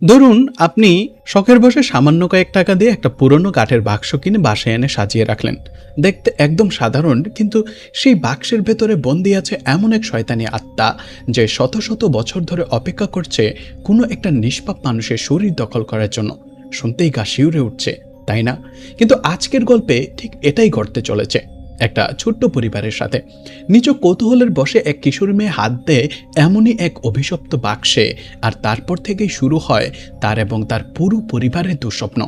ধরুন আপনি শখের বসে সামান্য কয়েক টাকা দিয়ে একটা পুরনো কাঠের বাক্স কিনে বাসায় এনে সাজিয়ে রাখলেন। দেখতে একদম সাধারণ, কিন্তু সেই বাক্সের ভেতরে বন্দি আছে এমন এক শয়তানি আত্মা যে শত শত বছর ধরে অপেক্ষা করছে কোনো একটা নিষ্পাপ মানুষের শরীর দখল করার জন্য। শুনতেই গা শিউরে উঠছে, তাই না? কিন্তু আজকের গল্পে ঠিক এটাই ঘটতে চলেছে একটা ছোট্ট পরিবারের সাথে। নিজ কৌতূহলের বসে এক কিশোরী মেয়ে হাত দেয় এমনই এক অভিশপ্ত বাক্সে, আর তারপর থেকেই শুরু হয় তার এবং তার পুরো পরিবারের দুঃস্বপ্ন।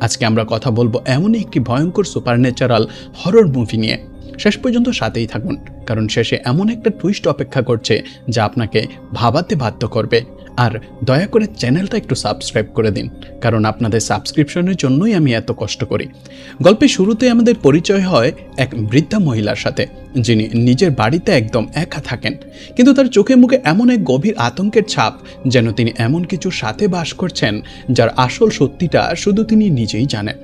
আজকে আমরা কথা বলবো এমনই একটি ভয়ঙ্কর সুপারন্যাচারাল হরর মুভি নিয়ে। শেষ পর্যন্ত সাথেই থাকুন, কারণ শেষে এমন একটা টুইস্ট অপেক্ষা করছে যা আপনাকে ভাবাতে বাধ্য করবে। আর দয়া করে চ্যানেলটা একটু সাবস্ক্রাইব করে দিন, কারণ আপনাদের সাবস্ক্রিপশনের জন্যই আমি এত কষ্ট করি। গল্পের শুরুতে আমাদের পরিচয় হয় এক বৃদ্ধা মহিলার সাথে, যিনি নিজের বাড়িতে একদম একা থাকেন, কিন্তু তার চোখে মুখে এমন এক গভীর আতঙ্কের ছাপ, যেন তিনি এমন কিছুর সাথে বাস করছেন যার আসল সত্যিটা শুধু তিনি নিজেই জানেন।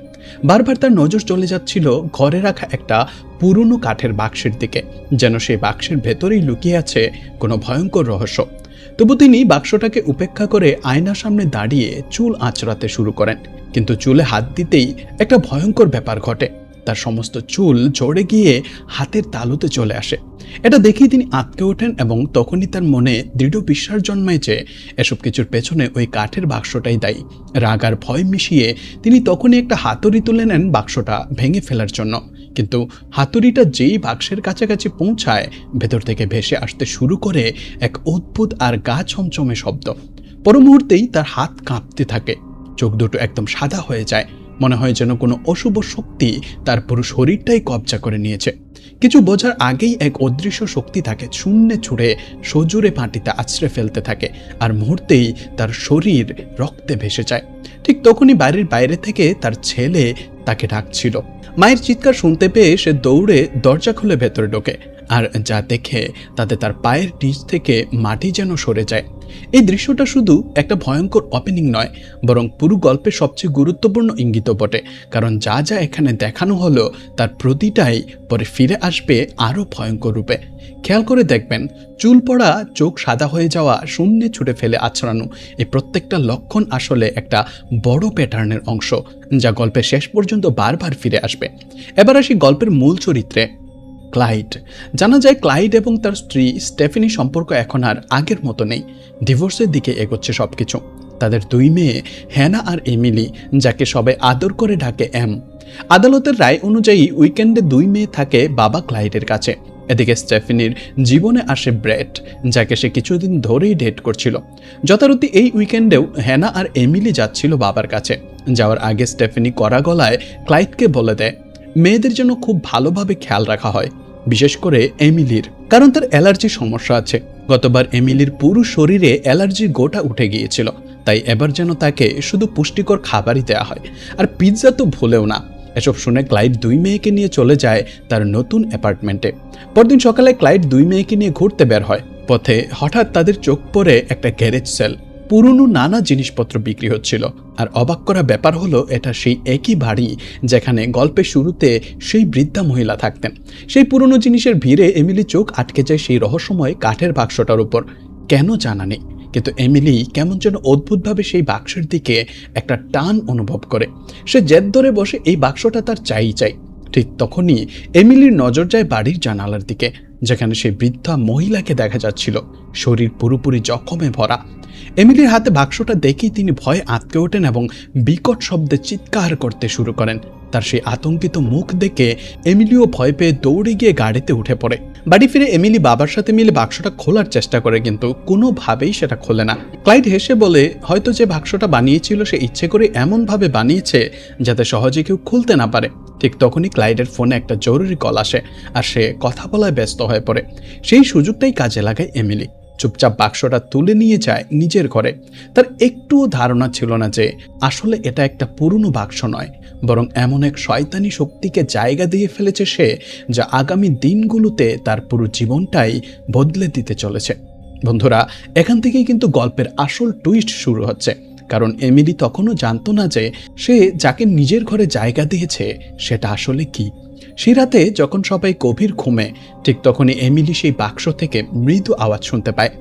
বারবার তার নজর চলে যাচ্ছিল ঘরে রাখা একটা পুরনো কাঠের বাক্সের দিকে, যেন সেই বাক্সের ভেতরেই লুকিয়ে আছে কোনো ভয়ঙ্কর রহস্য। তবু তিনি বাক্সটাকে উপেক্ষা করে আয়নার সামনে দাঁড়িয়ে চুল আঁচড়াতে শুরু করেন, কিন্তু চুলে হাত দিতেই একটা ভয়ঙ্কর ব্যাপার ঘটে। তার সমস্ত চুল ঝরে গিয়ে হাতের তালুতে চলে আসে। এটা দেখেই তিনি আঁতকে ওঠেন এবং তখনই তার মনে দৃঢ় বিশ্বাস জন্মায় যে এসব কিছুর পেছনে ওই কাঠের বাক্সটাই দায়ী। রাগ আর ভয় মিশিয়ে তিনি তখনই একটা হাতুড়ি তুলে নেন বাক্সটা ভেঙে ফেলার জন্য, কিন্তু হাতুড়িটা যেই বাক্সের কাছাকাছি পৌঁছায়, ভেতর থেকে ভেসে আসতে শুরু করে এক অদ্ভুত আর গা ছমছমে শব্দ। পর মুহূর্তেই তার হাত কাঁপতে থাকে, চোখ দুটো একদম সাদা হয়ে যায়। মনে হয় যেন কোনো অশুভ শক্তি তার পুরো শরীরটাই কবজা করে নিয়েছে। কিছু বোঝার আগেই এক অদৃশ্য শক্তি তাকে শূন্যে ছুঁড়ে সজোরে মাটিতে আছড়ে ফেলতে থাকে, আর মুহূর্তেই তার শরীর রক্তে ভেসে যায়। ঠিক তখনই বাড়ির বাইরে থেকে তার ছেলে তাকে ডাকছিল। মায়ের চিৎকার শুনতে পেয়ে সে দৌড়ে দরজা খুলে ভেতরে ঢোকে, আর যা দেখে তাতে তার পায়ের নিচ থেকে মাটি যেন সরে যায়। এই দৃশ্যটা শুধু একটা ভয়ঙ্কর ওপেনিং নয়, বরং পুরো গল্পের সবচেয়ে গুরুত্বপূর্ণ ইঙ্গিত বটে, কারণ যা যা এখানে দেখানো হলো তার প্রতিটাই পরে ফিরে আসবে আরও ভয়ঙ্কর রূপে। খেয়াল করে দেখবেন, চুল পড়া, চোখ সাদা হয়ে যাওয়া, শূন্যে ছুটে ফেলে আছড়ানো, এই প্রত্যেকটা লক্ষণ আসলে একটা বড় প্যাটার্নের অংশ, যা গল্পের শেষ পর্যন্ত বারবার ফিরে আসবে। এবার আসি গল্পের মূল চরিত্রে, ক্লাইড। জানা যায় ক্লাইড এবং তার স্ত্রী স্টেফেনি সম্পর্ক এখন আর আগের মতো নেই। ডিভোর্সের দিকে এগোচ্ছে সবকিছু। তাদের দুই মেয়ে, হ্যানা আর এমিলি, যাকে সবাই আদর করে ডাকে এম। আদালতের রায় অনুযায়ী উইকেন্ডে দুই মেয়ে থাকে বাবা ক্লাইডের কাছে। এদিকে স্টেফেনির জীবনে আসে ব্রেট, যাকে সে কিছুদিন ধরেই ডেট করছিল। যথারীতি এই উইকেন্ডেও হ্যানা আর এমিলি যাচ্ছিল বাবার কাছে। যাওয়ার আগে স্টেফেনি কড়া গলায় ক্লাইডকে বলে দেয় মেয়েদের জন্য খুব ভালোভাবে খেয়াল রাখা হয়, বিশেষ করে এমিলির, কারণ তার অ্যালার্জির সমস্যা আছে। গতবার এমিলির পুরো শরীরে অ্যালার্জির গোটা উঠে গিয়েছিল, তাই এবার যেন তাকে শুধু পুষ্টিকর খাবারই দেওয়া হয়, আর পিৎজা তো ভুলেও না। এসব শুনে ক্লাইড দুই মেয়েকে নিয়ে চলে যায় তার নতুন অ্যাপার্টমেন্টে। পরদিন সকালে ক্লাইড দুই মেয়েকে নিয়ে ঘুরতে বের হয়। পথে হঠাৎ তাদের চোখ পড়ে একটা গ্যারেজ সেল। পুরনো নানা জিনিসপত্র বিক্রি হচ্ছিল, আর অবাক করা ব্যাপার হলো এটা সেই একই বাড়ি যেখানে গল্পের শুরুতে সেই বৃদ্ধা মহিলা থাকতেন। সেই পুরনো জিনিসের ভিড়ে এমিলি চোখ আটকে যায় সেই রহস্যময় কাঠের বাক্সটার উপর। কেন জানা নেই, কিন্তু এমিলি কেমন যেন অদ্ভুতভাবে সেই বাক্সের দিকে একটা টান অনুভব করে। সে জেদ ধরে বসে এই বাক্সটা তার চাই। ঠিক তখনই এমিলির নজর যায় বাড়ির জানালার দিকে, যেখানে সেই বৃদ্ধা মহিলাকে দেখা যাচ্ছিল, শরীর পুরোপুরি জখমে ভরা। এমিলির হাতে বাক্সটা দেখেই তিনি ভয়ে আঁতকে ওঠেন এবং বিকট শব্দে চিৎকার করতে শুরু করেন। তার সেই আতঙ্কিত মুখ দেখে এমিলিও ভয় পেয়ে দৌড়ে গিয়ে গাড়িতে উঠে পড়ে। বাড়ি ফিরে এমিলি বাবার সাথে মিলে বাক্সটা খোলার চেষ্টা করে, কিন্তু কোনোভাবেই সেটা খোলে না। ক্লাইড হেসে বলে হয়তো যে বাক্সটা বানিয়েছিল সে ইচ্ছে করে এমনভাবে বানিয়েছে যাতে সহজে কেউ খুলতে না পারে। ঠিক তখনই ক্লাইডের ফোনে একটা জরুরি কল আসে, আর সে কথা বলায় ব্যস্ত হয়ে পড়ে। সেই সুযোগটাই কাজে লাগায় এমিলি। চুপচাপ বাক্সটা তুলে নিয়ে যায় নিজের ঘরে। তার একটুও ধারণা ছিল না যে আসলে এটা একটা পুরনো বাক্স নয়, বরং এমন এক শয়তানি শক্তিকে জায়গা দিয়ে ফেলেছে সে, যা আগামী দিনগুলোতে তার পুরো জীবনটাই বদলে দিতে চলেছে। বন্ধুরা, এখান থেকেই কিন্তু গল্পের আসল টুইস্ট শুরু হচ্ছে, কারণ এমিলি তখনও জানতো না যে সে যাকে নিজের ঘরে জায়গা দিয়েছে সেটা আসলে কি। সেই রাতে যখন সবাই গভীর ঘুমে, ঠিক তখনই এমিলি সেই বাক্স থেকে মৃদু আওয়াজ শুনতে পায়।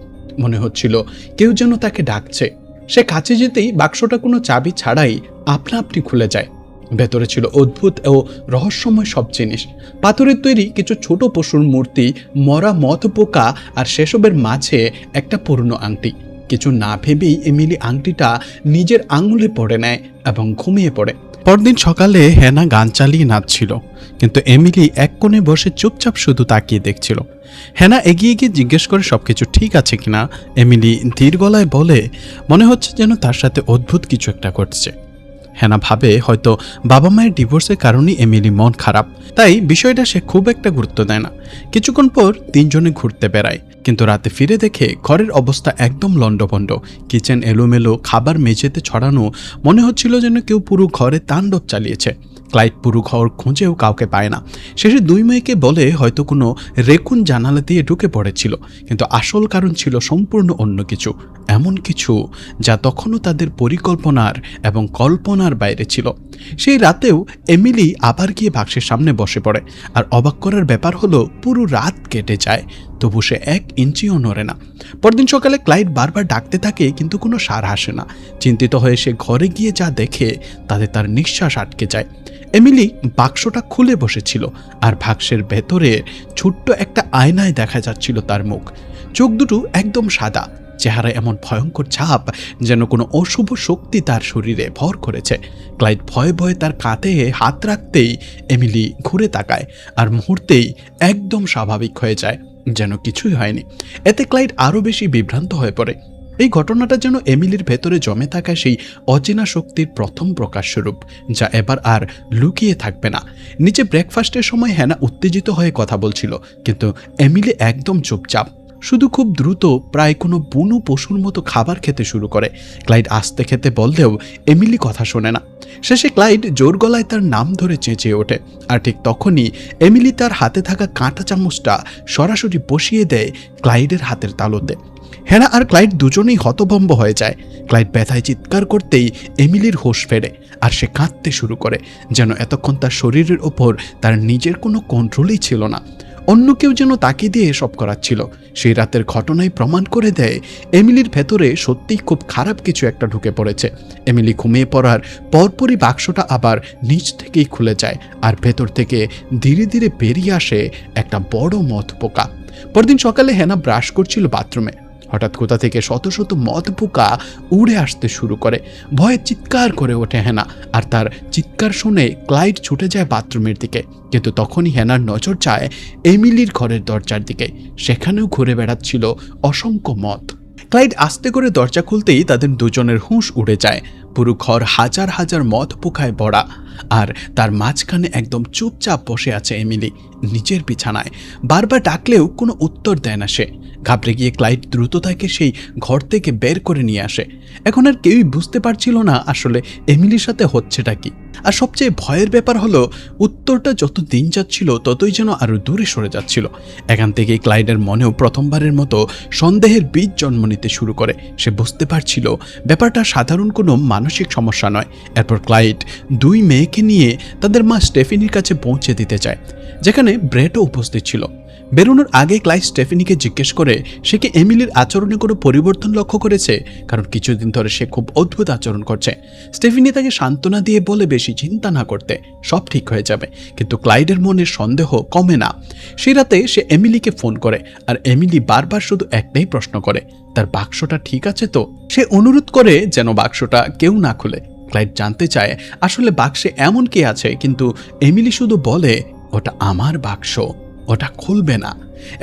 মনে হচ্ছিল কেউ যেন তাকে ডাকছে। সে কাছে যেতেই বাক্সটা কোনো চাবি ছাড়াই আপনা আপনি খুলে যায়। ভেতরে ছিল অদ্ভুত ও রহস্যময় সব জিনিস। পাথরের তৈরি কিছু ছোট পশুর মূর্তি, মরা মথ পোকা, আর সেসবের মাঝে একটা পুরনো আংটি। কিছু না ভেবেই এমিলি আংটিটা নিজের আঙুলে পড়ে নেয় এবং ঘুমিয়ে পড়ে। পরদিন সকালে হেনা গান চালিয়ে নাচছিল, কিন্তু এমিলি এক কোণে বসে চুপচাপ শুধু তাকিয়ে দেখছিল। হেনা এগিয়ে গিয়ে জিজ্ঞেস করে সবকিছু ঠিক আছে কিনা। এমিলি ধীর গলায় বলে, মনে হচ্ছে যেন তার সাথে অদ্ভুত কিছু একটা ঘটছে। হেনা ভাবে হয়তো বাবা মায়ের ডিভোর্সের কারণেই এমিলি মন খারাপ, তাই বিষয়টা সে খুব একটা গুরুত্ব দেয় না। কিছুক্ষণ পর তিনজনে ঘুরতে বেড়ায়, কিন্তু রাতে ফিরে দেখে ঘরের অবস্থা একদম লণ্ডভণ্ড। কিচেন এলোমেলো, খাবার মেঝেতে ছড়ানো, মনে হচ্ছিল যেন কেউ পুরো ঘরে তাণ্ডব চালিয়েছে। ক্লাইড পুরো ঘর খুঁজেও কাউকে পায় না। শেষে দুই মেয়েকে বলে হয়তো কোনো রেকুন জানালা দিয়ে ঢুকে পড়েছিল, কিন্তু আসল কারণ ছিল সম্পূর্ণ অন্য কিছু, এমন কিছু যা তখনও তাদের পরিকল্পনার এবং কল্পনার বাইরে ছিল। সেই রাতেও এমিলি আবার গিয়ে বাক্সের সামনে বসে পড়ে, আর অবাক করার ব্যাপার হলো পুরো রাত কেটে যায়, তবু সে 1 ইঞ্চিও নড়ে না। পরদিন সকালে ক্লাইড বারবার ডাকতে থাকে, কিন্তু কোনো সাড়া আসে না। চিন্তিত হয়ে সে ঘরে গিয়ে যা দেখে তাতে তার নিঃশ্বাস আটকে যায়। এমিলি বাক্সটা খুলে বসেছিল, আর বাক্সের ভেতরে ছোট্ট একটা আয়নায় দেখা যাচ্ছিল তার মুখ। চোখ দুটো একদম সাদা, চেহারায় এমন ভয়ঙ্কর ছাপ যেন কোনো অশুভ শক্তি তার শরীরে ভর করেছে। ক্লাইড ভয়ে ভয়ে তার কাঁধে হাত রাখতেই এমিলি ঘুরে তাকায়, আর মুহূর্তেই একদম স্বাভাবিক হয়ে যায়, যেন কিছুই হয়নি। এতে ক্লাইড আরও বেশি বিভ্রান্ত হয়ে পড়ে। এই ঘটনাটা যেন এমিলির ভেতরে জমে থাকা সেই অচেনা শক্তির প্রথম প্রকাশস্বরূপ, যা এবার আর লুকিয়ে থাকবে না। নিচে ব্রেকফাস্টের সময় হেনা উত্তেজিত হয়ে কথা বলছিল, কিন্তু এমিলি একদম চুপচাপ, শুধু খুব দ্রুত প্রায় কোনো বুনো পশুর মতো খাবার খেতে শুরু করে। ক্লাইড আস্তে খেতে বললেও এমিলি কথা শোনে না। শেষে ক্লাইড জোর গলায় তার নাম ধরে চেঁচিয়ে ওঠে, আর ঠিক তখনই এমিলি তার হাতে থাকা কাঁটা চামচটা সরাসরি বসিয়ে দেয় ক্লাইডের হাতের তালুতে। হেনা আর ক্লাইড দুজনেই হতভম্ব হয়ে যায়। ক্লাইড ব্যথায় চিৎকার করতেই এমিলির হোশ ফেরে, আর সে কাঁদতে শুরু করে, যেন এতক্ষণ তার শরীরের ওপর তার নিজের কোনো কন্ট্রোলই ছিল না। অন্য কেউ যেন তাকে দিয়ে এসব করাচ্ছিল। সেই রাতের ঘটনায় প্রমাণ করে দেয় এমিলির ভেতরে সত্যিই খুব খারাপ কিছু একটা ঢুকে পড়েছে। এমিলি ঘুমিয়ে পড়ার পরপরই বাক্সটা আবার নিচ থেকেই খুলে যায়, আর ভেতর থেকে ধীরে ধীরে বেরিয়ে আসে একটা বড় মথ পোকা। পরদিন সকালে হেনা ব্রাশ করছিল বাথরুমে, হঠাৎ কোথা থেকে শত শত মথ পোকা উড়ে আসতে শুরু করে। ভয়ে চিৎকার করে ওঠে হেনা, আর তার চিৎকার শুনে ক্লাইড ছুটে যায় বাথরুমের দিকে। কিন্তু তখনই হেনার নজর যায় এমিলির ঘরের দরজার দিকে। সেখানেও ঘুরে বেড়াচ্ছিল অসংখ্য মথ। ক্লাইড আস্তে করে দরজা খুলতেই তাদের দুজনের হুঁশ উড়ে যায়। পুরো ঘর হাজার হাজার মথ পোকায় ভরা, আর তার মাঝখানে একদম চুপচাপ বসে আছে এমিলি নিজের বিছানায়। বারবার ডাকলেও কোনো উত্তর দেয় না সে। ঘাবড়ে গিয়ে ক্লাইড দ্রুত তাকে সেই ঘর থেকে বের করে নিয়ে আসে। এখন আর কেউই বুঝতে পারছিল না আসলে এমিলির সাথে হচ্ছেটা কি। আর সবচেয়ে ভয়ের ব্যাপার হলো উত্তরটা যত দিন যাচ্ছিল ততই যেন আরো দূরে সরে যাচ্ছিল। এখান থেকেই ক্লাইডের মনেও প্রথমবারের মতো সন্দেহের বীজ জন্ম নিতে শুরু করে। সে বুঝতে পারছিল ব্যাপারটা সাধারণ কোনো মানসিক সমস্যা নয়। এরপর ক্লাইড দুই মেয়েকে নিয়ে তাদের মা স্টেফিনির কাছে পৌঁছে দিতে চায়, যেখানে ব্রেটও উপস্থিত ছিল। বেরোনোর আগে ক্লাইড স্টেফিনিকে জিজ্ঞেস করে সে কি এমিলির আচরণে কোনো পরিবর্তন লক্ষ্য করেছে, কারণ কিছুদিন ধরে সে খুব অদ্ভুত আচরণ করছে। স্টেফিনি তাকে সান্ত্বনা দিয়ে বলে বেশি চিন্তা না করতে, সব ঠিক হয়ে যাবে। কিন্তু ক্লাইডের মনের সন্দেহ কমে না। সেই রাতে সে এমিলিকে ফোন করে, আর এমিলি বারবার শুধু একটাই প্রশ্ন করে, তার বাক্সটা ঠিক আছে তো। সে অনুরোধ করে যেন বাক্সটা কেউ না খুলে। ক্লাইড জানতে চায় আসলে বাক্সে এমন কি আছে, কিন্তু এমিলি শুধু বলে ওটা আমার বাক্স, ওটা খুলবে না।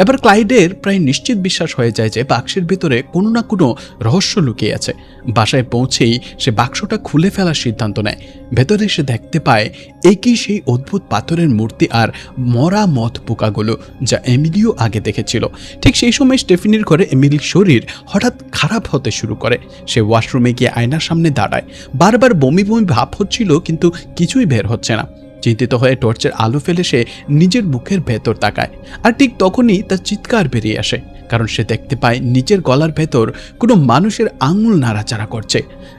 এবার ক্লাইডের প্রায় নিশ্চিত বিশ্বাস হয়ে যায় যে বাক্সের ভিতরে কোনো না কোনো রহস্য লুকিয়ে আছে। বাসায় পৌঁছেই সে বাক্সটা খুলে ফেলার সিদ্ধান্ত নেয়। ভেতরে সে দেখতে পায় একই সেই অদ্ভুত পাথরের মূর্তি আর মরা মথ পোকাগুলো, যা এমিলিও আগে দেখেছিল। ঠিক সেই সময় স্টেফিনির ঘরে এমিলির শরীর হঠাৎ খারাপ হতে শুরু করে। সে ওয়াশরুমে গিয়ে আয়নার সামনে দাঁড়ায়। বারবার বমি বমি ভাব হচ্ছিল, কিন্তু কিছুই বের হচ্ছে না। চিন্তিত হয়ে টর্চের আলো ফেলে সে নিজের মুখের ভেতর তাকায়, আর ঠিক তখনই তার চিৎকার বেরিয়ে আসে, কারণ সে দেখতে পায় নিজের গলার ভেতর কোনো মানুষের আঙুল নাড়াচাড়া করছে।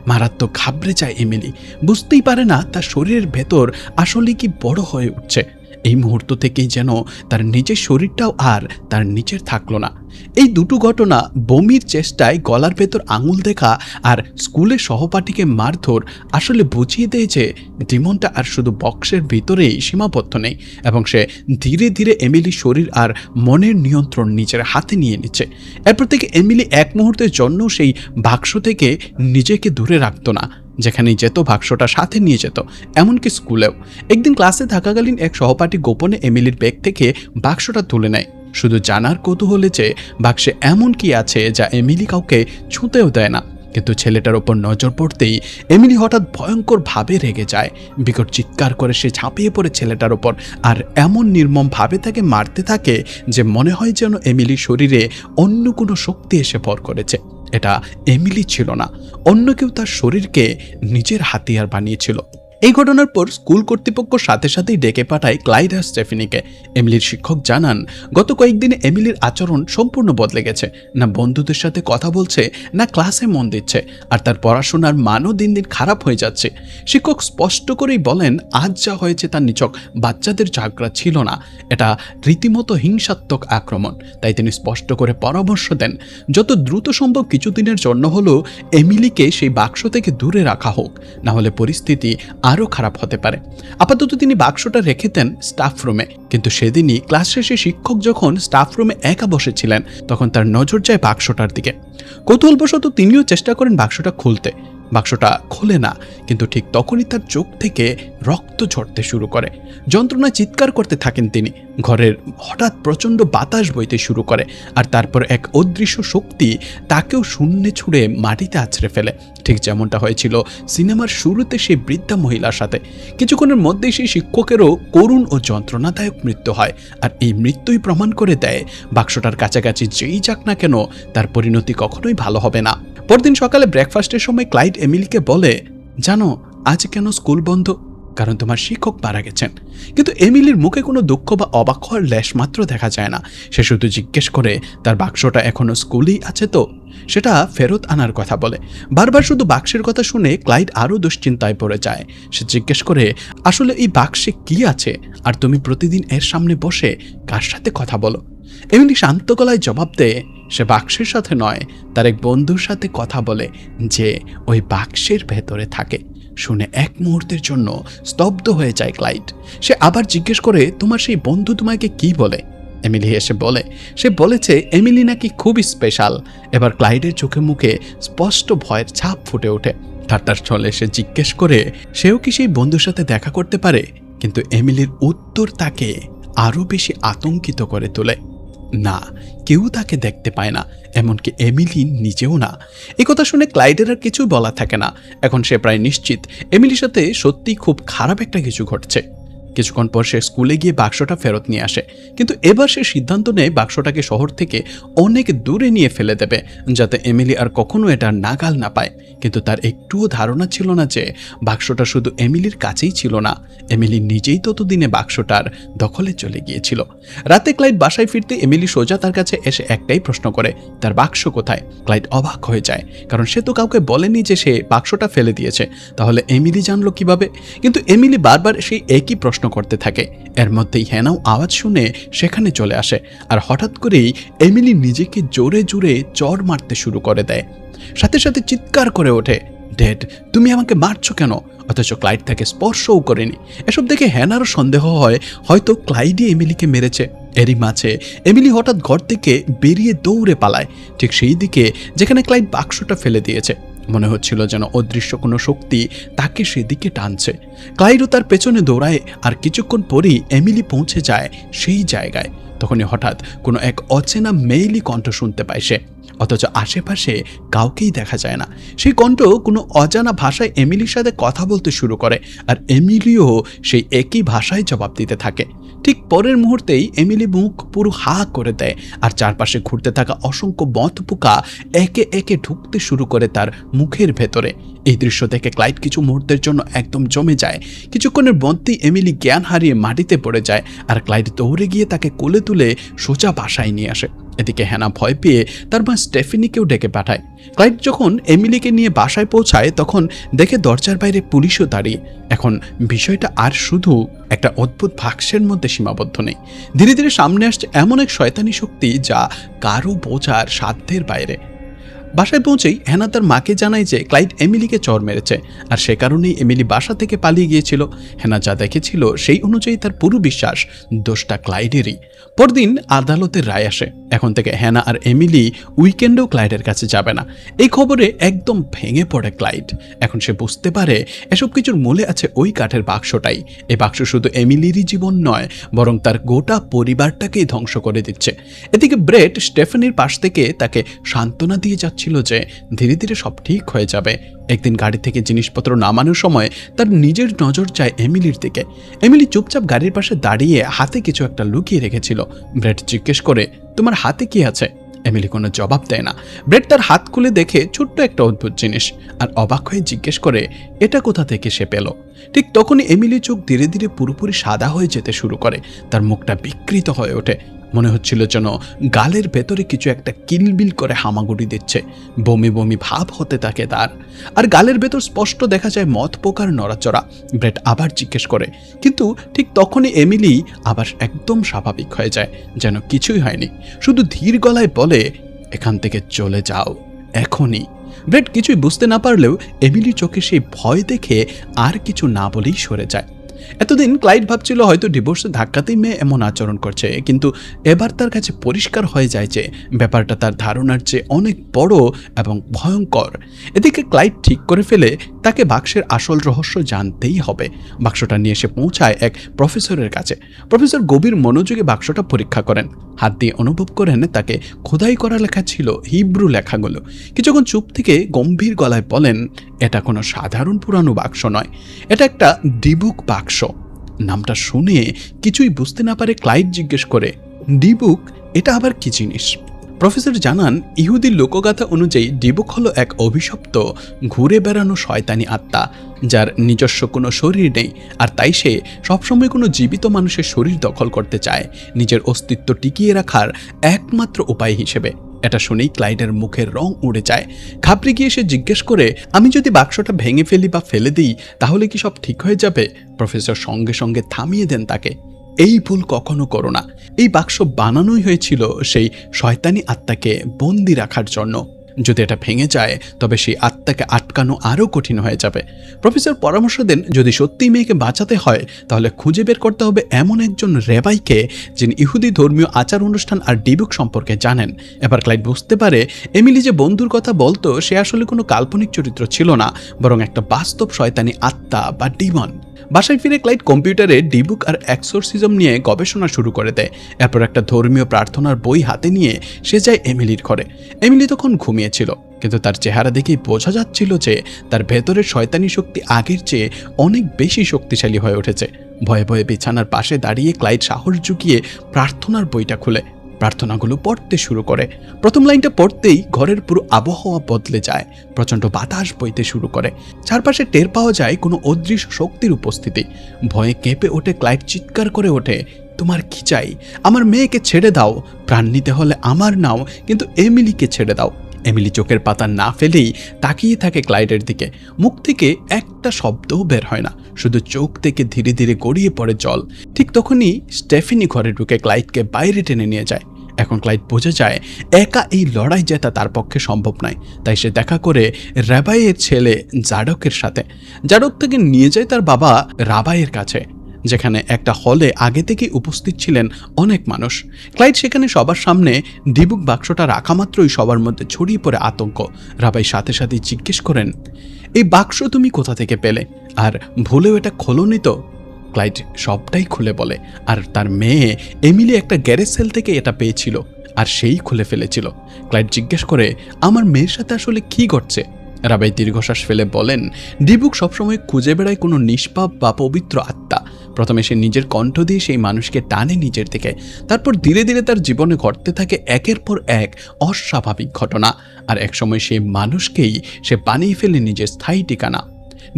মারাত্মক ঘাবড়ে যায় এমিলি, বুঝতেই পারে না তার শরীরের ভেতর আসলে কি বড় হয়ে উঠছে। এই মুহূর্ত থেকেই যেন তার নিজের শরীরটাও আর তার নিচের থাকলো না। এই দুটো ঘটনা, বমির চেষ্টায় গলার ভেতর আঙুল দেখা আর স্কুলের সহপাঠীকে মারধর, আসলে বুঝিয়ে দেয় যে ডিমনটা আর শুধু বক্সের ভিতরেই সীমাবদ্ধ নেই, এবং সে ধীরে ধীরে এমিলির শরীর আর মনের নিয়ন্ত্রণ নিজের হাতে নিয়ে নিচ্ছে। এরপর থেকে এমিলি এক মুহূর্তের জন্য সেই বাক্স থেকে নিজেকে দূরে রাখত না। যেখানেই যেত বাক্সটা সাথে নিয়ে যেত, এমনকি স্কুলেও। একদিন ক্লাসে থাকাকালীন এক সহপাঠী গোপনে এমিলির ব্যাগ থেকে বাক্সটা তুলে নেয়, শুধু জানার কৌতূহলে যে বাক্সে এমন কি আছে যা এমিলি কাউকে ছুঁতেও দেয় না। কিন্তু ছেলেটার ওপর নজর পড়তেই এমিলি হঠাৎ ভয়ঙ্কর ভাবে রেগে যায়। বিকট চিৎকার করে সে ঝাঁপিয়ে পড়ে ছেলেটার ওপর, আর এমন নির্মম ভাবে তাকে মারতে থাকে যে মনে হয় যেন এমিলির শরীরে অন্য কোনো শক্তি এসে ভর করেছে। এটা এমিলি ছিল না, অন্য কেউ তার শরীরকে নিজের হাতিয়ার বানিয়েছিল। এই ঘটনার পর স্কুল কর্তৃপক্ষ সাথে সাথেই ডেকে পাঠায় ক্লাইড আর স্টেফিনিকে। এমিলির শিক্ষক জানান, গত কয়েকদিনে এমিলির আচরণ সম্পূর্ণ বদলে গেছে। না বন্ধুদের সাথে কথা বলছে, না ক্লাসে মন দিচ্ছে, আর তার পড়াশোনার মানও দিন দিন খারাপ হয়ে যাচ্ছে। শিক্ষক স্পষ্ট করেই বলেন, আজ যা হয়েছে তার নিছক বাচ্চাদের ঝগড়া ছিল না, এটা রীতিমতো হিংসাত্মক আক্রমণ। তাই তিনি স্পষ্ট করে পরামর্শ দেন, যত দ্রুত সম্ভব কিছুদিনের জন্য হলেও এমিলিকে সেই বাক্স থেকে দূরে রাখা হোক, না হলে পরিস্থিতি আরও খারাপ হতে পারে। আপাতত তিনি বাক্সটা রেখে দেন স্টাফ রুমে। কিন্তু সেদিনই ক্লাস শেষে শিক্ষক যখন স্টাফ রুমে একা বসেছিলেন, তখন তার নজর যায় বাক্সটার দিকে। কৌতূহলবশত তিনিও চেষ্টা করেন বাক্সটা খুলতে। বাক্সটা খোলে না, কিন্তু ঠিক তখনই তার চোখ থেকে রক্ত ঝরতে শুরু করে। যন্ত্রণায় চিৎকার করতে থাকেন তিনি। ঘরের হঠাৎ প্রচণ্ড বাতাস বইতে শুরু করে, আর তারপর এক অদৃশ্য শক্তি তাকেও শূন্যে ছুঁড়ে মাটিতে আছড়ে ফেলে, ঠিক যেমনটা হয়েছিল সিনেমার শুরুতে সেই বৃদ্ধা মহিলার সাথে। কিছুক্ষণের মধ্যেই সেই শিক্ষকেরও করুণ ও যন্ত্রণাদায়ক মৃত্যু হয়। আর এই মৃত্যুই প্রমাণ করে দেয়, বাক্সটার কাছাকাছি যেই যাক না কেন, তার পরিণতি কখনোই ভালো হবে না। পরদিন সকালে ব্রেকফাস্টের সময় ক্লাইড এমিলিকে বলে, জানো আজ কেন স্কুল বন্ধ? কারণ তোমার শিক্ষক মারা গেছেন। কিন্তু এমিলির মুখে কোনো দুঃখ বা অবাক হওয়ার লেশ মাত্র দেখা যায় না। সে শুধু জিজ্ঞেস করে, তার বাক্সটা এখনো স্কুলেই আছে তো? সেটা ফেরত আনার কথা বলে। বারবার শুধু বাক্সের কথা শুনে ক্লাইড আরও দুশ্চিন্তায় পড়ে যায়। সে জিজ্ঞেস করে, আসলে এই বাক্সে কি আছে, আর তুমি প্রতিদিন এর সামনে বসে কার সাথে কথা বলো? এমিলি শান্ত গলায় জবাব দেয়, সে বাক্সের সাথে নয়, তার এক বন্ধুর সাথে কথা বলে, যে ওই বাক্সের ভেতরে থাকে। শুনে এক মুহূর্তের জন্য স্তব্ধ হয়ে যায় ক্লাইড। সে আবার জিজ্ঞেস করে, তোমার সেই বন্ধু তোমাকে কি বলে? এমিলি এসে বলে, সে বলেছে এমিলি নাকি খুবই স্পেশাল। এবার ক্লাইডের চোখে মুখে স্পষ্ট ভয়ের ছাপ ফুটে ওঠে। তার ছলে সে জিজ্ঞেস করে, সেও কি সেই বন্ধুর সাথে দেখা করতে পারে? কিন্তু এমিলির উত্তর তাকে আরও বেশি আতঙ্কিত করে তোলে। না, কেউ তাকে দেখতে পায় না, এমনকি এমিলি নিজেও না। এই কথা শুনে ক্লাইডের আর কিছুই বলা থাকে না। এখন সে প্রায় নিশ্চিত এমিলির সাথে সত্যি খুব খারাপ একটা কিছু ঘটছে। কিছুক্ষণ পর সে স্কুলে গিয়ে বাক্সটা ফেরত নিয়ে আসে, কিন্তু এবার সে সিদ্ধান্ত নেয় বাক্সটাকে শহর থেকে অনেক দূরে নিয়ে ফেলে দেবে, যাতে এমিলি আর কখনো এটা নাগাল না পায়। কিন্তু তার একটুও ধারণা ছিল না যে বাক্সটা শুধু এমিলির কাছেই ছিল না, এমিলি নিজেই ততদিনে বাক্সটার দখলে চলে গিয়েছিল। রাতে ক্লাইড বাসায় ফিরতে এমিলি সোজা তার কাছে এসে একটাই প্রশ্ন করে, তার বাক্স কোথায়? ক্লাইড অবাক হয়ে যায়, কারণ সে তো কাউকে বলেনি যে সে বাক্সটা ফেলে দিয়েছে। তাহলে এমিলি জানলো কিভাবে? কিন্তু এমিলি বারবার সেই একই প্রশ্ন করতে থাকে। এর মধ্যেই হেনাও আওয়াজ শুনে সেখানে চলে আসে, আর হঠাৎ করেই এমিলি নিজেকে জোরে জোরে চড় মারতে শুরু করে দেয়। সাথে সাথে চিৎকার করে ওঠে, ড্যাড তুমি আমাকে মারছো কেন? অথচ ক্লাইড তাকে স্পর্শও করেনি। এসব দেখে হেনারও সন্দেহ হয়, হয়তো ক্লাইডই এমিলিকে মেরেছে। এরই মাঝে এমিলি হঠাৎ ঘর থেকে বেরিয়ে দৌড়ে পালায়, ঠিক সেই দিকে যেখানে ক্লাইড বাক্সটা ফেলে দিয়েছে। মনে হচ্ছিল যেন অদৃশ্য কোনো শক্তি তাকে সেদিকে টানছে। ক্লাইডও তার পেছনে দৌড়ায়, আর কিছুক্ষণ পরেই এমিলি পৌঁছে যায় সেই জায়গায়। তখনই হঠাৎ কোনো এক অচেনা মেইলি কণ্ঠ শুনতে পায় সে, অথচ আশেপাশে কাউকেই দেখা যায় না। সেই কণ্ঠ কোনো অজানা ভাষায় এমিলির সাথে কথা বলতে শুরু করে, আর এমিলিও সেই একই ভাষায় জবাব দিতে থাকে। ঠিক পরের মুহূর্তেই এমিলি মুখ পুরো হা করে দেয়, আর চারপাশে ঘুরতে থাকা অসংখ্য মথ পোকা একে একে ঢুকতে শুরু করে তার মুখের ভেতরে। এই দৃশ্য দেখে ক্লাইড কিছু মুহূর্তের জন্য একদম জমে যায়। কিছুক্ষণের মধ্যেই এমিলি জ্ঞান হারিয়ে মাটিতে পড়ে যায়, আর ক্লাইড দৌড়ে গিয়ে তাকে কোলে তুলে সোজা বাসায় নিয়ে আসে। এদিকে হ্যানা ভয় পেয়ে তার মা স্টেফিনিকেও ডেকে পাঠায়। ক্লাইড যখন এমিলিকে নিয়ে বাসায় পৌঁছায় তখন দেখে দরজার বাইরে পুলিশও দাঁড়িয়ে। এখন বিষয়টা আর শুধু একটা অদ্ভুত বাক্সের মধ্যে সীমাবদ্ধ নেই, ধীরে ধীরে সামনে আসছে এমন এক শয়তানি শক্তি যা কারো বোঝার সাধ্যের বাইরে। বাসায় পৌঁছেই হ্যানা তার মাকে জানায় যে ক্লাইড এমিলিকে চড় মেরেছে, আর সে কারণেই এমিলি বাসা থেকে পালিয়ে গিয়েছিল। হ্যানা যা দেখেছিল সেই অনুযায়ী তার পুরো বিশ্বাস দোষটা ক্লাইডেরই। পরদিন আদালতের রায় আসে, এখন থেকে হ্যানা আর এমিলি উইকেন্ডেও ক্লাইডের কাছে যাবে না। এই খবরে একদম ভেঙে পড়ে ক্লাইড। এখন সে বুঝতে পারে এসব কিছুর মূলে আছে ওই কাঠের বাক্সটাই। এই বাক্স শুধু এমিলিরই জীবন নয়, বরং তার গোটা পরিবারটাকেই ধ্বংস করে দিচ্ছে। এদিকে ব্রেট স্টেফানির পাশ থেকে তাকে সান্ত্বনা দিয়ে যাচ্ছিল যে ধীরে ধীরে সব ঠিক হয়ে যাবে। একদিন গাড়ি থেকে জিনিসপত্র নামানোর সময় তার নিজের নজর যায় এমিলির দিকে। এমিলি চুপচাপ গাড়ির পাশে দাঁড়িয়ে হাতে কিছু একটা লুকিয়ে রেখেছিল। ব্রেট জিজ্ঞেস করে, তোমার হাতে কি আছে? এমিলি কোনো জবাব দেয় না। ব্রেট তার হাত খুলে দেখে ছোট্ট একটা অদ্ভুত জিনিস, আর অবাক হয়ে জিজ্ঞেস করে এটা কোথা থেকে সে পেল। ঠিক তখনই এমিলি চোখ ধীরে ধীরে পুরোপুরি সাদা হয়ে যেতে শুরু করে। তার মুখটা বিকৃত হয়ে ওঠে, মনে হচ্ছিল যেন গালের ভেতরে কিছু একটা কিলবিল করে হামাগুড়ি দিচ্ছে। বমি বমি ভাব হতে থাকে তার, আর গালের ভেতর স্পষ্ট দেখা যায় মদ পোকার নড়াচড়া। ব্রেট আবার জিজ্ঞেস করে, কিন্তু ঠিক তখনই এমিলি আবার একদম স্বাভাবিক হয়ে যায়, যেন কিছুই হয়নি। শুধু ধীর গলায় বলে, এখান থেকে চলে যাও এখনই। ব্রেট কিছুই বুঝতে না পারলেও এমিলির চোখে সেই ভয় দেখে আর কিছু না বলেই সরে যায়। এতদিন ক্লাইড ভাবছিল হয়তো ডিভোর্সের ধাক্কাতেই মেয়ে এমন আচরণ করছে, কিন্তু এবার তার কাছে পরিষ্কার হয়ে যায় যে ব্যাপারটা তার ধারণার চেয়ে অনেক বড় এবং ভয়ঙ্কর। এদিকে ক্লাইড ঠিক করে ফেলে তাকে বাক্সের আসল রহস্য জানতেই হবে। বাক্সটা নিয়ে এসে পৌঁছায় এক প্রফেসরের কাছে। প্রফেসর গভীর মনোযোগে বাক্সটা পরীক্ষা করেন, হাত দিয়ে অনুভব করেন তাকে খোদাই করা লেখা ছিল হিব্রু লেখাগুলো। কিছুক্ষণ চুপ থেকে গম্ভীর গলায় বলেন, এটা কোনো সাধারণ পুরানো বাক্স নয়, এটা একটা ডিবুক বাক্স। নামটা শুনে কিছুই বুঝতে না পারে ক্লাইড জিজ্ঞেস করে, ডিবুক এটা আবার কি জিনিস? প্রফেসর জানান, ইহুদি লোকগাথা অনুযায়ী ডিবুক হলো এক অভিশপ্ত ঘুরে বেড়ানো শয়তানি আত্মা, যার নিজস্ব কোনো শরীর নেই, আর তাই সে সবসময় কোনো জীবিত মানুষের শরীর দখল করতে চায় নিজের অস্তিত্ব টিকিয়ে রাখার একমাত্র উপায় হিসেবে। এটা শুনেই ক্লাইডের মুখের রং উড়ে যায়। ঘাবড়ে গিয়ে সে জিজ্ঞেস করে, আমি যদি বাক্সটা ভেঙে ফেলি বা ফেলে দিই তাহলে কি সব ঠিক হয়ে যাবে? প্রফেসর সঙ্গে সঙ্গে থামিয়ে দেন তাকে, এই ভুল কখনো করো না। এই বাক্স বানানোই হয়েছিল সেই শয়তানি আত্মাকে বন্দি রাখার জন্য। যদি এটা ভেঙে যায় তবে সেই আত্মাকে আটকানো আরও কঠিন হয়ে যাবে। প্রফেসর পরামর্শ দেন, যদি সত্যিই মেয়েকে বাঁচাতে হয় তাহলে খুঁজে বের করতে হবে এমন একজন রেবাইকে যিনি ইহুদি ধর্মীয় আচার অনুষ্ঠান আর ডিবুক সম্পর্কে জানেন। এবার ক্লাইড বুঝতে পারে এমিলি যে বন্ধুর কথা বলতো সে আসলে কোনো কাল্পনিক চরিত্র ছিল না, বরং একটা বাস্তব শয়তানি আত্মা বা ডিমন। বাসায় ফিরে ক্লাইড কম্পিউটারে ডিবুক আর এক্সোরসিজম নিয়ে গবেষণা শুরু করে দেয়। এরপর একটা ধর্মীয় প্রার্থনার বই হাতে নিয়ে সে যায় এমিলির ঘরে। এমিলি তখন ঘুমিয়েছিল, কিন্তু তার চেহারা দেখেই বোঝা যাচ্ছিল যে তার ভেতরের শয়তানি শক্তি আগের চেয়ে অনেক বেশি শক্তিশালী হয়ে উঠেছে। ভয়ে ভয়ে বিছানার পাশে দাঁড়িয়ে ক্লাইড সাহস জুগিয়ে প্রার্থনার বইটা খুলে প্রার্থনাগুলো পড়তে শুরু করে। প্রথম লাইনটা পড়তেই ঘরের পুরো আবহাওয়া বদলে যায়। প্রচণ্ড বাতাস বইতে শুরু করে, চারপাশে টের পাওয়া যায় কোনো অদৃশ্য শক্তির উপস্থিতি। ভয়ে কেঁপে ওঠে ক্লাইড, চিৎকার করে ওঠে, তোমার কি চাই? আমার মেয়েকে ছেড়ে দাও, প্রাণ নিতে হলে আমার নাও, কিন্তু এমিলিকে ছেড়ে দাও। এমিলি চোখের পাতা না ফেলেই তাকিয়ে থাকে ক্লাইডের দিকে। মুখ থেকে একটা শব্দও বের হয় না, শুধু চোখ থেকে ধীরে ধীরে গড়িয়ে পড়ে জল। ঠিক তখনই স্টেফিনি ঘরে ঢুকে ক্লাইডকে বাইরে টেনে নিয়ে যায়। এখন ক্লাইড বোঝা যায় একা এই লড়াই জেতা তার পক্ষে সম্ভব নয়, তাই সে দেখা করে রাবাইয়ের ছেলে জাডকের সাথে। জাডক থেকে নিয়ে যায় তার বাবা রাবাইয়ের কাছে, যেখানে একটা হলে আগে থেকেই উপস্থিত ছিলেন অনেক মানুষ। ক্লাইড সেখানে সবার সামনে ডিবুক বাক্সটা রাখা মাত্রই সবার মধ্যে ছড়িয়ে পড়ে আতঙ্ক। রাবাই সাথে সাথে জিজ্ঞেস করেন, এই বাক্স তুমি কোথা থেকে পেলে? আর ভুলেও এটা খোলনি তো? ক্লাইড সবটাই খুলে বলে, আর তার মেয়ে এমিলি একটা গ্যারেজ সেল থেকে এটা পেয়েছিল আর সেই খুলে ফেলেছিল। ক্লাইড জিজ্ঞেস করে, আমার মেয়ের সাথে আসলে কি ঘটছে? রাবাই দীর্ঘশ্বাস ফেলে বলেন, ডিবুক সবসময় খুঁজে বেড়ায় কোনো নিষ্পাপ বা পবিত্র আত্মা। প্রথমে সে নিজের কণ্ঠ দিয়ে সেই মানুষকে টানে নিজের দিকে, তারপর ধীরে ধীরে তার জীবনে ঘটতে থাকে একের পর এক অস্বাভাবিক ঘটনা, আর একসময় সেই মানুষকেই সে বানিয়ে ফেলে নিজের স্থায়ী ঠিকানা।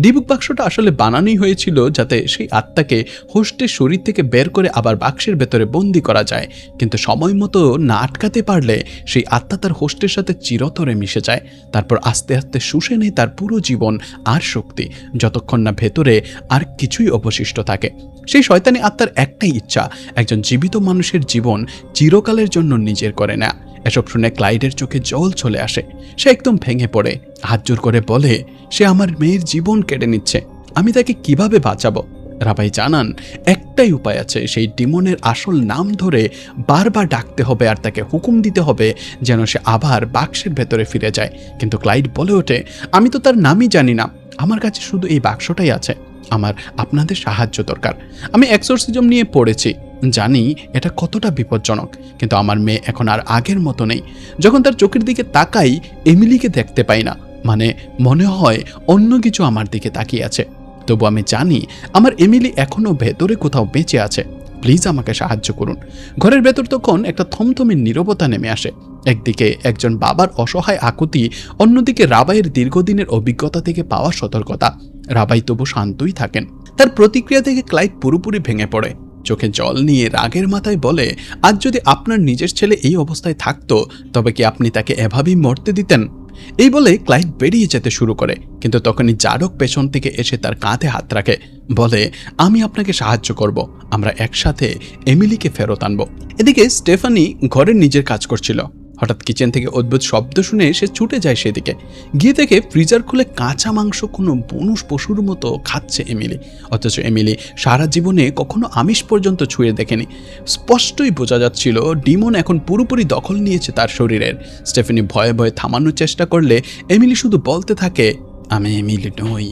ডিবুক বাক্সটা আসলে বানানোই হয়েছিল যাতে সেই আত্মাকে হোস্টের শরীর থেকে বের করে আবার বাক্সের ভেতরে বন্দি করা যায়, কিন্তু সময় মতো না আটকাতে পারলে সেই আত্মা তার হোস্টের সাথে চিরতরে মিশে যায়, তারপর আস্তে আস্তে শুষে নেয় তার পুরো জীবন আর শক্তি, যতক্ষণ না ভেতরে আর কিছুই অবশিষ্ট থাকে। সেই শয়তানি আত্মার একটাই ইচ্ছা, একজন জীবিত মানুষের জীবন চিরকালের জন্য নিজের করে নেয়া। এসব শুনে ক্লাইডের চোখে জল চলে আসে। সে একদম ভেঙে পড়ে, হাত জোর করে বলে সে আমার মেয়ের জীবন কেড়ে নিচ্ছে, আমি তাকে কিভাবে বাঁচাবো। রাবাই জানান একটাই উপায় আছে, সেই ডিমনের আসল নাম ধরে বারবার ডাকতে হবে আর তাকে হুকুম দিতে হবে যেন সে আবার বাক্সের ভেতরে ফিরে যায়। কিন্তু ক্লাইড বলে ওঠে, আমি তো তার নামই জানি না, আমার কাছে শুধু এই বাক্সটাই আছে, আমার আপনাদের সাহায্য দরকার। আমি এক্সোরসিজম নিয়ে পড়েছি, জানি এটা কতটা বিপজ্জনক, কিন্তু আমার মেয়ে এখন আর আগের মতো নেই। যখন তার চোখের দিকে তাকাই এমিলিকে দেখতে পাই না, মানে মনে হয় অন্য কিছু আমার দিকে তাকিয়ে আছে। তবু আমি জানি আমার এমিলি এখনো ভেতরে কোথাও বেঁচে আছে, প্লিজ আমাকে সাহায্য করুন। ঘরের ভেতর তখন একটা থমথমের নীরবতা নেমে আসে। একদিকে একজন বাবার অসহায় আকুতি, অন্যদিকে রাবাইয়ের দীর্ঘদিনের অভিজ্ঞতা থেকে পাওয়া সতর্কতা। রাবাই তবু শান্তই থাকেন। তার প্রতিক্রিয়া থেকে ক্লাইড পুরোপুরি ভেঙে পড়ে, চোখে জল নিয়ে রাগের মাথায় বলে, আজ যদি আপনার নিজের ছেলে এই অবস্থায় থাকতো তবে কি আপনি তাকে এভাবেই মরতে দিতেন? এই বলে ক্লাইড বেরিয়ে যেতে শুরু করে, কিন্তু তখনই জাডক পেছন থেকে এসে তার কাঁধে হাত রাখে, বলে আমি আপনাকে সাহায্য করব, আমরা একসাথে এমিলিকে ফেরত আনবো। এদিকে স্টেফানি ঘরের নিজের কাজ করছিল। হঠাৎ কিচেন থেকে অদ্ভুত শব্দ শুনে সে ছুটে যায় সেদিকে। গিয়ে দেখে ফ্রিজার খুলে কাঁচা মাংস কোনো বনুষ পশুর মতো খাচ্ছে এমিলি, অথচ এমিলি সারা জীবনে কখনো আমিষ পর্যন্ত ছুঁয়ে দেখেনি। স্পষ্টই বোঝা যাচ্ছিল ডিমন এখন পুরোপুরি দখল নিয়েছে তার শরীরের। স্টেফানি ভয়ে ভয়ে থামানোর চেষ্টা করলে এমিলি শুধু বলতে থাকে, আমি এমিলি নই,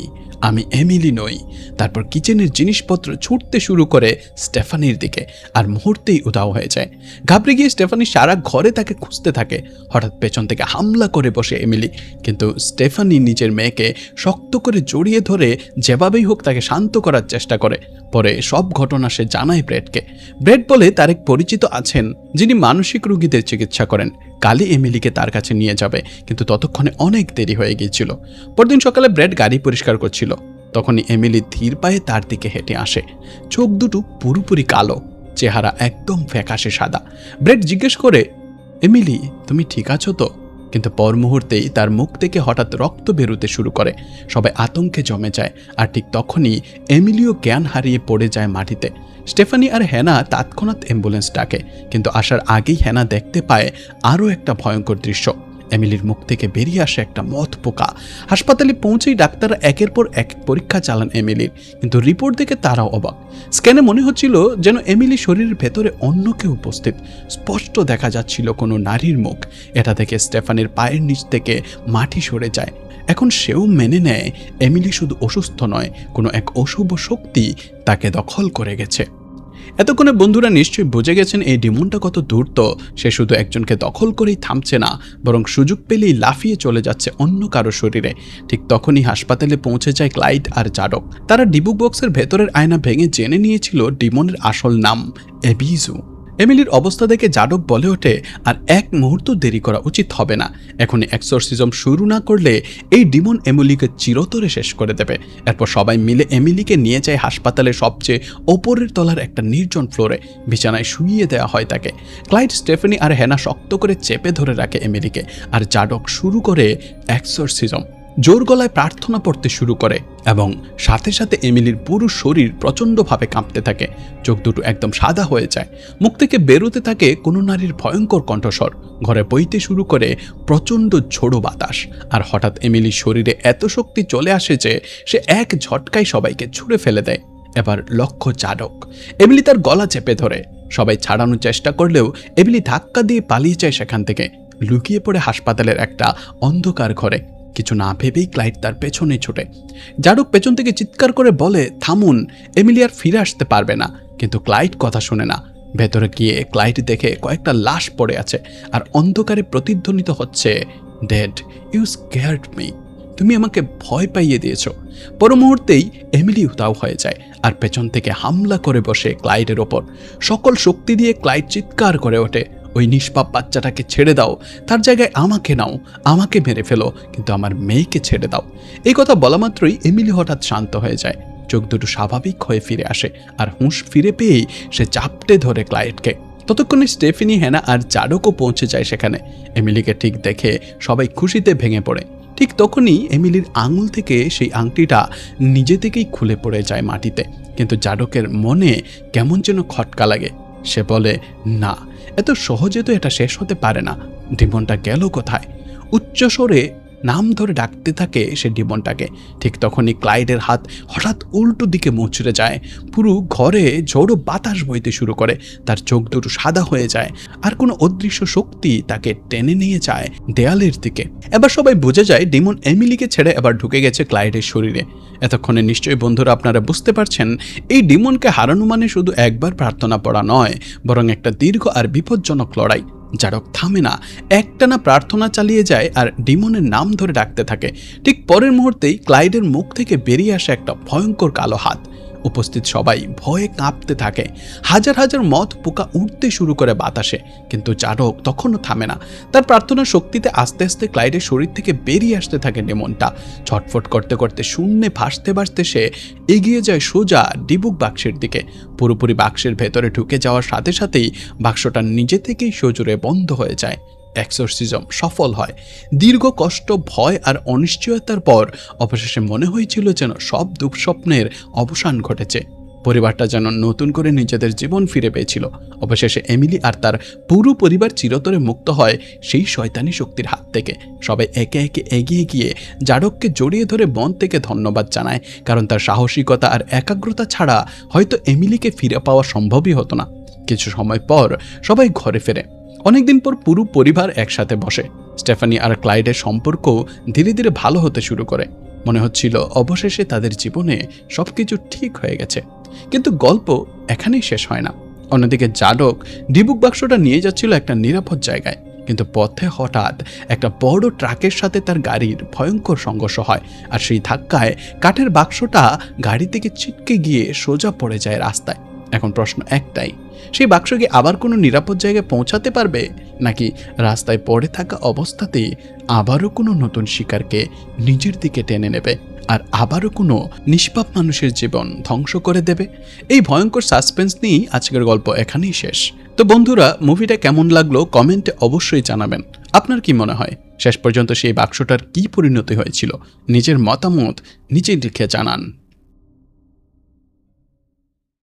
আমি এমিলি নই। তারপর কিচেনের জিনিসপত্র ছুটতে শুরু করে স্টেফানির দিকে, আর মুহূর্তেই উধাও হয়ে যায়। ঘাবড়ে গিয়ে স্টেফানি সারা ঘরে তাকে খুঁজতে থাকে। হঠাৎ পেছন থেকে হামলা করে বসে এমিলি, কিন্তু স্টেফানি নিজের মেয়েকে শক্ত করে জড়িয়ে ধরে যেভাবেই হোক তাকে শান্ত করার চেষ্টা করে। পরে সব ঘটনা সে জানায় ব্রেডকে। ব্রেড বলে তার এক পরিচিত আছেন যিনি মানসিক রোগীদের চিকিৎসা করেন, কালই এমিলিকে তার কাছে নিয়ে যাবে, কিন্তু ততক্ষণে অনেক দেরি হয়ে গিয়েছিল। পরদিন সকালে ব্রেড গাড়ি পরিষ্কার করছিল, তখনই এমিলি ধীর পায়ে তার দিকে হেঁটে আসে। চোখ দুটো পুরোপুরি কালো, চেহারা একদম ফ্যাকাশে সাদা। ব্রেড জিজ্ঞেস করে, এমিলি তুমি ঠিক আছো তো? কিন্তু পর মুহূর্তেই তার মুখ থেকে হঠাৎ রক্ত বেরোতে শুরু করে। সবাই আতঙ্কে জমে যায়, আর ঠিক তখনই এমিলিও জ্ঞান হারিয়ে পড়ে যায় মাটিতে। স্টেফানি আর হ্যানা তৎক্ষণাৎ অ্যাম্বুলেন্স ডাকে, কিন্তু আসার আগেই হ্যানা দেখতে পায় আরও একটা ভয়ঙ্কর দৃশ্য। এমিলির মুখ থেকে বেরিয়ে আসে একটা মথ পোকা। হাসপাতালে পৌঁছেই ডাক্তাররা একের পর এক পরীক্ষা চালান এমিলির, কিন্তু রিপোর্ট দেখে তারাও অবাক। স্ক্যানে মনে হচ্ছিল যেন এমিলি শরীরের ভেতরে অন্য কেউ উপস্থিত। স্পষ্ট দেখা যাচ্ছিল কোনো নারীর মুখ। এটা দেখে স্টেফানির পায়ের নিচ থেকে মাটি সরে যায়। এখন সেও মেনে নেয় এমিলি শুধু অসুস্থ নয়, কোনো এক অশুভ শক্তি তাকে দখল করে গেছে। এতক্ষণে বন্ধুরা নিশ্চয়ই বুঝে গেছেন এই ডিমনটা কত ধূর্ত। সে শুধু একজনকে দখল করেই থামছে না, বরং সুযোগ পেলেই লাফিয়ে চলে যাচ্ছে অন্য কারো শরীরে। ঠিক তখনই হাসপাতালে পৌঁছে যায় ক্লাইড আর জাডক। তারা ডিবুক বক্সের ভেতরের আয়না ভেঙে জেনে নিয়েছিল ডিমনের আসল নাম এবিজু। এমিলির অবস্থা দেখে জাডক বলে ওঠে, আর এক মুহূর্ত দেরি করা উচিত হবে না। এখনই এক্সোরসিজম শুরু না করলে এই ডিমন এমিলিকে চিরতরে শেষ করে দেবে। এরপর সবাই মিলে এমিলিকে নিয়ে যায় হাসপাতালের সবচেয়ে ওপরের তলার একটা নির্জন ফ্লোরে। বিছানায় শুইয়ে দেওয়া হয় তাকে। ক্লাইড, স্টেফানি আর হ্যানা শক্ত করে চেপে ধরে রাখে এমিলিকে, আর জাডক শুরু করে এক্সোরসিজম। জোর গলায় প্রার্থনা পড়তে শুরু করে, এবং সাথে সাথে এমিলির পুরো শরীর প্রচণ্ডভাবে কাঁপতে থাকে। চোখ দুটো একদম সাদা হয়ে যায়। মুখ থেকে বেরোতে থাকে কোনো নারীর ভয়ঙ্কর কণ্ঠস্বর। ঘরে বইতে শুরু করে প্রচণ্ড ঝোড়ো বাতাস। আর হঠাৎ এমিলির শরীরে এত শক্তি চলে আসে যে সে এক ঝটকায় সবাইকে ছুঁড়ে ফেলে দেয়। এবার লক্ষ্য জাডক। এমিলি তার গলা চেপে ধরে। সবাই ছাড়ানোর চেষ্টা করলেও এমিলি ধাক্কা দিয়ে পালিয়ে যায় সেখান থেকে। লুকিয়ে পড়ে হাসপাতালের একটা অন্ধকার ঘরে। কিছু না ভেবেই ক্লাইড তার পেছনে ছোটে। জাডক পেছন থেকে চিৎকার করে বলে, থামুন, এমিলি আর ফিরে আসতে পারবে না। কিন্তু ক্লাইড কথা শুনে না। ভেতরে গিয়ে ক্লাইড দেখে কয়েকটা লাশ পড়ে আছে, আর অন্ধকারে প্রতিধ্বনিত হচ্ছে, ডেড, ইউ স্কেয়ার্ড মি, তুমি আমাকে ভয় পাইয়ে দিয়েছ। পর মুহূর্তেই এমিলি উধাও হয়ে যায়, আর পেছন থেকে হামলা করে বসে ক্লাইডের ওপর। সকল শক্তি দিয়ে ক্লাইড চিৎকার করে ওঠে, ওই নিষ্পাপ বাচ্চাটাকে ছেড়ে দাও, তার জায়গায় আমাকে নাও, আমাকে মেরে ফেলো, কিন্তু আমার মেয়েকে ছেড়ে দাও। এই কথা বলা মাত্রই এমিলি হঠাৎ শান্ত হয়ে যায়, চোখ দুটো স্বাভাবিক হয়ে ফিরে আসে, আর হুঁশ ফিরে পেয়েই সে চাপটে ধরে ক্লায়েন্টকে। ততক্ষণে স্টেফিনি, হ্যানা আর জাডকও পৌঁছে যায় সেখানে। এমিলিকে ঠিক দেখে সবাই খুশিতে ভেঙে পড়ে। ঠিক তখনই এমিলির আঙুল থেকে সেই আংটিটা নিজে থেকেই খুলে পড়ে যায় মাটিতে। কিন্তু জাডকের মনে কেমন যেন খটকা লাগে। সে বলে, না, এত সহজে তো এটা শেষ হতে পারে না। ডিমনটা গেল কোথায়? উচ্চস্বরে নাম ধরে ডাকতে থাকে সে ডিমনটাকে। ঠিক তখনই ক্লাইডের হাত হঠাৎ উল্টো দিকে মুচড়ে যায়। পুরো ঘরে ঝোড়ো বাতাস বইতে শুরু করে। তার চোখ দুটো সাদা হয়ে যায়, আর কোনো অদৃশ্য শক্তি তাকে টেনে নিয়ে যায় দেয়ালের দিকে। এবার সবাই বুঝে যায় ডিমন এমিলিকে ছেড়ে এবার ঢুকে গেছে ক্লাইডের শরীরে। এতক্ষণে নিশ্চয়ই বন্ধুরা আপনারা বুঝতে পারছেন, এই ডিমনকে হারানো মানে শুধু একবার প্রার্থনা পড়া নয়, বরং একটা দীর্ঘ আর বিপজ্জনক লড়াই। জাডক থামে না, একটানা প্রার্থনা চালিয়ে যায় আর ডিমনের নাম ধরে ডাকতে থাকে। ঠিক পরের মুহূর্তেই ক্লাইডের মুখ থেকে বেরিয়ে আসে একটা ভয়ঙ্কর কালো হাত। উপস্থিত সবাই ভয়ে কাঁপতে থাকে। হাজার হাজার মদ পোকা উঠতে শুরু করে বাতাসে, কিন্তু জাডক তখনও থামে না। তার প্রার্থনার শক্তিতে আস্তে আস্তে ক্লাইডের শরীর থেকে বেরিয়ে আসতে থাকে ডেমনটা। ছটফট করতে করতে শূন্যে ভাসতে ভাসতে সে এগিয়ে যায় সোজা ডিবুক বাক্সের দিকে। পুরোপুরি বাক্সের ভেতরে ঢুকে যাওয়ার সাথে সাথেই বাক্সটা নিজে থেকেই সজোরে বন্ধ হয়ে যায়। এক্সোরসিজম সফল হয়। দীর্ঘ কষ্ট, ভয় আর অনিশ্চয়তার পর অবশেষে মনে হয়েছিল যেন সব দুঃস্বপ্নের অবসান ঘটেছে। পরিবারটা যেন নতুন করে নিজেদের জীবন ফিরে পেয়েছিল। অবশেষে এমিলি আর তার পুরো পরিবার চিরতরে মুক্ত হয় সেই শয়তানি শক্তির হাত থেকে। সবাই একে একে এগিয়ে গিয়ে জাডককে জড়িয়ে ধরে মন থেকে ধন্যবাদ জানায়, কারণ তার সাহসিকতা আর একাগ্রতা ছাড়া হয়তো এমিলিকে ফিরে পাওয়া সম্ভবই হতো না। কিছু সময় পর সবাই ঘরে ফেরে। অনেকদিন পর পুরো পরিবার একসাথে বসে। স্টেফানি আর ক্লাইডের সম্পর্ক ধীরে ধীরে ভালো হতে শুরু করে। মনে হচ্ছিল অবশেষে তাদের জীবনে সবকিছু ঠিক হয়ে গেছে। কিন্তু গল্প এখানেই শেষ হয় না। অন্যদিকে জাডক ডিবুক বাক্সটা নিয়ে যাচ্ছিল একটা নিরাপদ জায়গায়, কিন্তু পথে হঠাৎ একটা বড় ট্রাকের সাথে তার গাড়ির ভয়ঙ্কর সংঘর্ষ হয়, আর সেই ধাক্কায় কাঠের বাক্সটা গাড়ি থেকে ছিটকে গিয়ে সোজা পড়ে যায় রাস্তায়। এখন প্রশ্ন একটাই, সেই বাক্স কি আবার কোনো নিরাপদ জায়গায় পৌঁছাতে পারবে, নাকি রাস্তায় পড়ে থাকা অবস্থাতেই আবারও কোনো নতুন শিকারকে নিজের দিকে টেনে নেবে আর আবারও কোনো নিষ্পাপ মানুষের জীবন ধ্বংস করে দেবে? এই ভয়ঙ্কর সাসপেন্স নিয়েই আজকের গল্প এখানেই শেষ। তো বন্ধুরা, মুভিটা কেমন লাগলো কমেন্টে অবশ্যই জানাবেন। আপনার কি মনে হয় শেষ পর্যন্ত সেই বাক্সটার কি পরিণতি হয়েছিল? নিজের মতামত নিচে লিখে জানান।